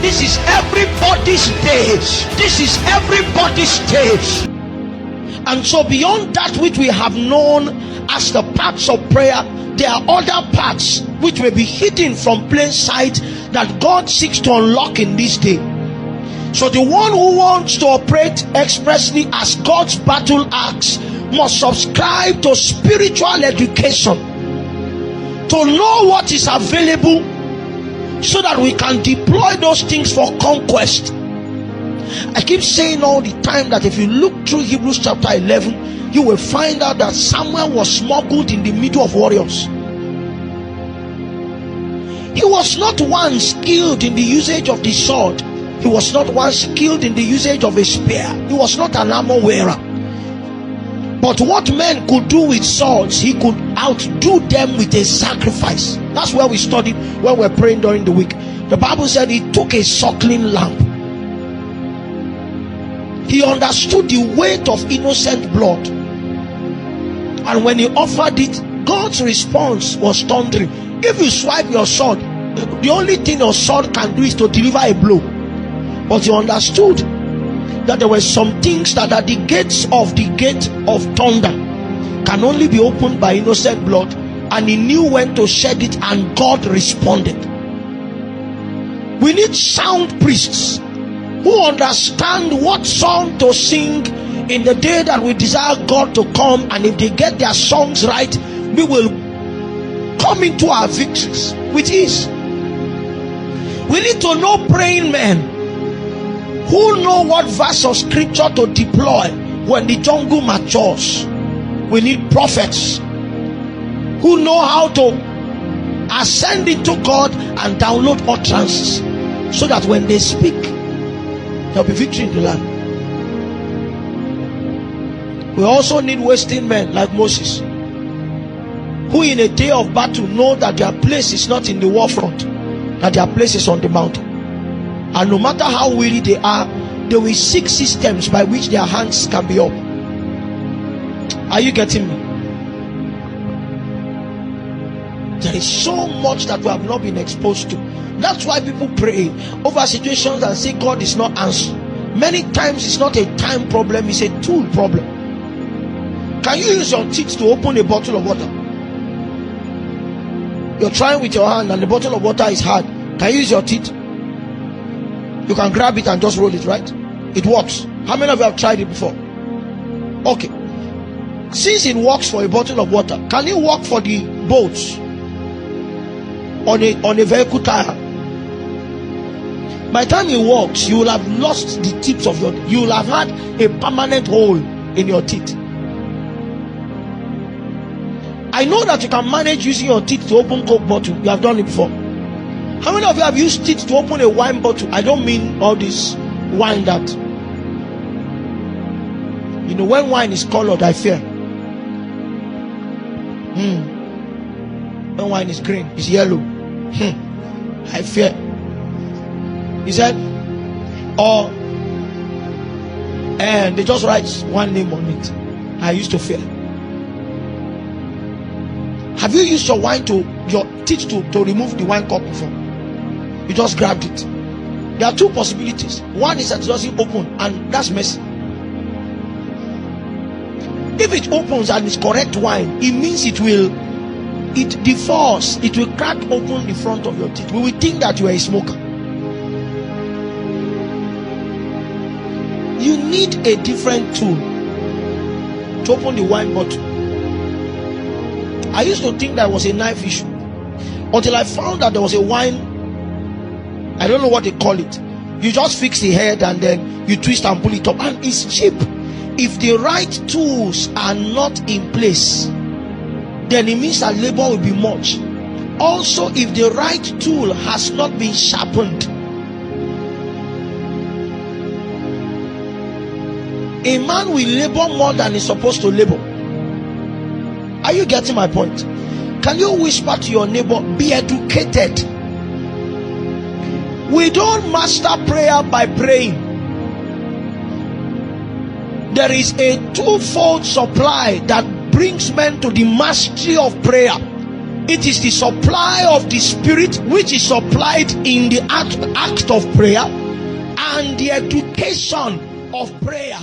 This is everybody's day. This is everybody's day. And so beyond that which we have known as the paths of prayer, there are other paths which may be hidden from plain sight that God seeks to unlock in this day. So the one who wants to operate expressly as God's battle axe must subscribe to spiritual education, to know what is available so that we can deploy those things for conquest. I keep saying all the time that if you look through Hebrews chapter 11, you will find out that Samuel was smuggled in the middle of warriors. He was not one skilled in the usage of the sword. He was not one skilled in the usage of a spear. He was not an armor wearer. But what men could do with swords, he could outdo them with a sacrifice. That's where we studied when we were praying during the week. The Bible said he took a suckling lamb. He understood the weight of innocent blood. And when he offered it, God's response was thundering. If you swipe your sword, the only thing your sword can do is to deliver a blow. But he understood that there were some things that at the gates of thunder can only be opened by innocent blood. And he knew when to shed it, and God responded. We need sound priests who understand what song to sing in the day that we desire God to come, and if they get their songs right, we will come into our victories with ease. We need to know praying men who know what verse of scripture to deploy when the jungle matures. We need prophets who know how to ascend into God and download utterances, so that when they speak, there will be victory in the land. We also need wasting men like Moses, who in a day of battle know that their place is not in the war front, that their place is on the mountain. And no matter how weary they are, they will seek systems by which their hands can be up. Are you getting me? There is so much that we have not been exposed to. That's why people pray over situations and say God is not answering. Many times it's not a time problem, it's a tool problem. Can you use your teeth to open a bottle of water? You're trying with your hand and the bottle of water is hard. Can you use your teeth? You can grab it and just roll it, right? It works. How many of you have tried it before? Okay. Since it works for a bottle of water, can it work for the boats on a vehicle tire? By the time it works, you will have lost the tips of your, you will have had a permanent hole in your teeth. I know that you can manage using your teeth to open Coke bottle. You have done it before. How many of you have used teeth to open a wine bottle? I don't mean all this wine that, you know, when wine is colored, I fear. When wine is green, it's yellow. I fear. He said, or and they just write one name on it. I used to fear. Have you used your teeth to remove the wine cup before? You just grabbed it. There are two possibilities. One is that it doesn't open, and that's messy. If it opens and it's correct wine, it means it will crack open the front of your teeth. We will think that you are a smoker. You need a different tool to open the wine bottle. I used to think that was a knife issue until I found that there was a wine, I don't know what they call it. You just fix the head and then you twist and pull it up, and it's cheap. If the right tools are not in place, then it means that labor will be much. Also, if the right tool has not been sharpened, a man will labor more than he's supposed to labor. Are you getting my point? Can you whisper to your neighbor, be educated? We don't master prayer by praying. There is a twofold supply that brings men to the mastery of prayer. It is the supply of the Spirit which is supplied in the act of prayer, and the education of prayer.